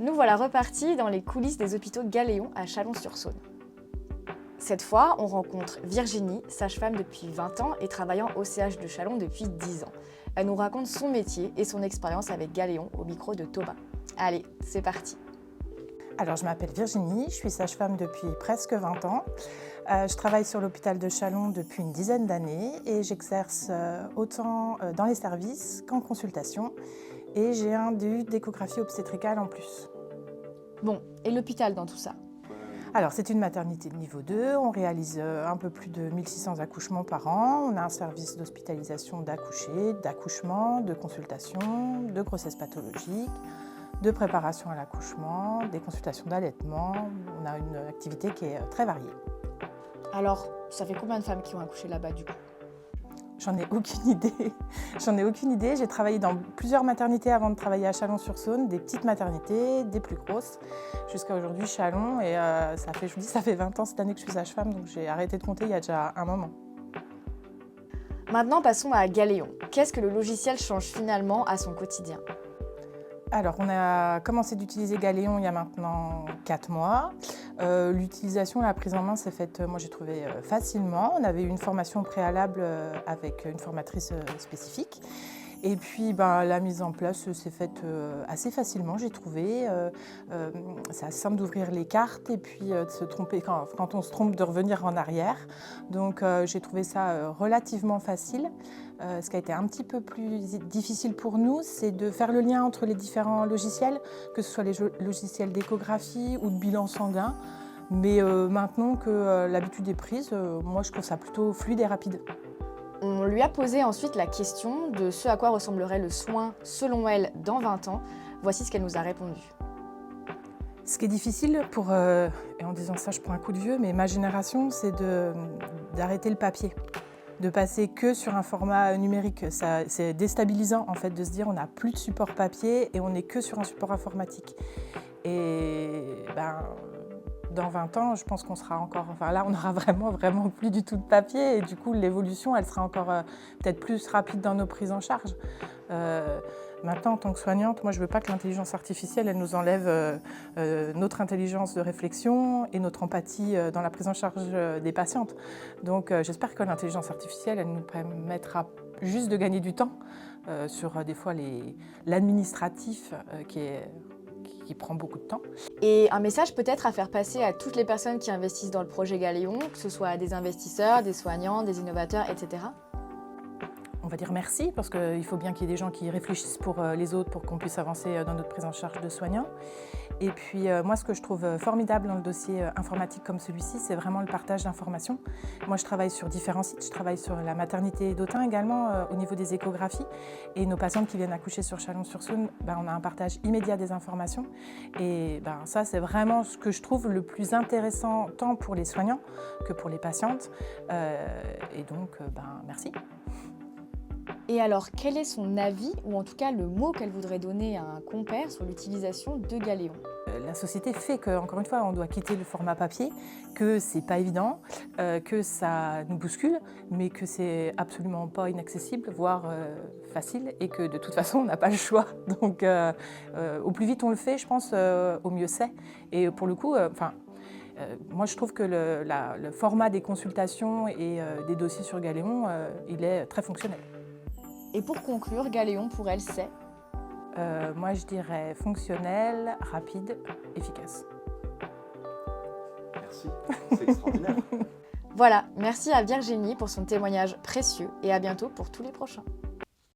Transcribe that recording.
Nous voilà repartis dans les coulisses des hôpitaux Galéon à Chalon-sur-Saône. Cette fois, on rencontre Virginie, sage-femme depuis 20 ans et travaillant au CH de Chalon depuis 10 ans. Elle nous raconte son métier et son expérience avec Galéon au micro de Thomas. Allez, c'est parti. Alors, je m'appelle Virginie, je suis sage-femme depuis presque 20 ans. Je travaille sur l'hôpital de Chalon depuis une dizaine d'années et j'exerce autant dans les services qu'en consultation. Et j'ai un DU d'échographie obstétricale en plus. Bon, et l'hôpital dans tout ça? Alors, c'est une maternité de niveau 2, on réalise un peu plus de 1600 accouchements par an. On a un service d'hospitalisation d'accouchés, d'accouchement, de consultation, de grossesse pathologique, de préparation à l'accouchement, des consultations d'allaitement. On a une activité qui est très variée. Alors, ça fait combien de femmes qui ont accouché là-bas du coup? J'en ai aucune idée. J'ai travaillé dans plusieurs maternités avant de travailler à Chalon-sur-Saône, des petites maternités, des plus grosses, jusqu'à aujourd'hui Chalon. Et ça fait 20 ans cette année que je suis sage-femme, donc j'ai arrêté de compter il y a déjà un moment. Maintenant, passons à Galéon. Qu'est-ce que le logiciel change finalement à son quotidien? Alors, on a commencé d'utiliser Galéon il y a maintenant 4 mois. L'utilisation, la prise en main s'est faite, moi j'ai trouvé facilement. On avait eu une formation préalable avec une formatrice spécifique. Et puis la mise en place s'est faite assez facilement, j'ai trouvé. C'est assez simple d'ouvrir les cartes et puis de se tromper quand on se trompe de revenir en arrière. Donc j'ai trouvé ça relativement facile. Ce qui a été un petit peu plus difficile pour nous, c'est de faire le lien entre les différents logiciels, que ce soit les logiciels d'échographie ou de bilan sanguin. Mais maintenant que l'habitude est prise, moi je trouve ça plutôt fluide et rapide. On lui a posé ensuite la question de ce à quoi ressemblerait le soin selon elle dans 20 ans. Voici ce qu'elle nous a répondu. Ce qui est difficile et en disant ça je prends un coup de vieux, mais ma génération, c'est d'arrêter le papier. De passer que sur un format numérique. C'est déstabilisant en fait de se dire on n'a plus de support papier et on n'est que sur un support informatique. Et dans 20 ans, je pense qu'on sera encore... là, on n'aura vraiment plus du tout de papier et du coup, l'évolution, elle sera encore peut-être plus rapide dans nos prises en charge. Maintenant, en tant que soignante, moi, je ne veux pas que l'intelligence artificielle, elle nous enlève notre intelligence de réflexion et notre empathie dans la prise en charge des patientes. Donc, j'espère que l'intelligence artificielle, elle nous permettra juste de gagner du temps sur des fois l'administratif qui prend beaucoup de temps. Et un message peut-être à faire passer à toutes les personnes qui investissent dans le projet Galéon, que ce soit des investisseurs, des soignants, des innovateurs, etc. On va dire merci, parce qu'il faut bien qu'il y ait des gens qui réfléchissent pour les autres, pour qu'on puisse avancer dans notre prise en charge de soignants. Et puis moi, ce que je trouve formidable dans le dossier informatique comme celui-ci, c'est vraiment le partage d'informations. Moi, je travaille sur différents sites. Je travaille sur la maternité d'Autun également, au niveau des échographies. Et nos patientes qui viennent accoucher sur Chalon-sur-Saône, on a un partage immédiat des informations. Et ça, c'est vraiment ce que je trouve le plus intéressant, tant pour les soignants que pour les patientes. Et donc, merci. Et alors, quel est son avis, ou en tout cas le mot qu'elle voudrait donner à un compère sur l'utilisation de Galéon? La société fait qu'encore une fois, on doit quitter le format papier, que c'est pas évident, que ça nous bouscule, mais que c'est absolument pas inaccessible, voire facile, et que de toute façon, on n'a pas le choix. Donc, au plus vite on le fait, je pense, au mieux c'est. Et pour le coup, moi, je trouve que le format des consultations et des dossiers sur Galéon, il est très fonctionnel. Et pour conclure, Galéon, pour elle, c'est? Moi, je dirais fonctionnel, rapide, efficace. Merci, c'est extraordinaire. Voilà, merci à Virginie pour son témoignage précieux et à bientôt pour tous les prochains.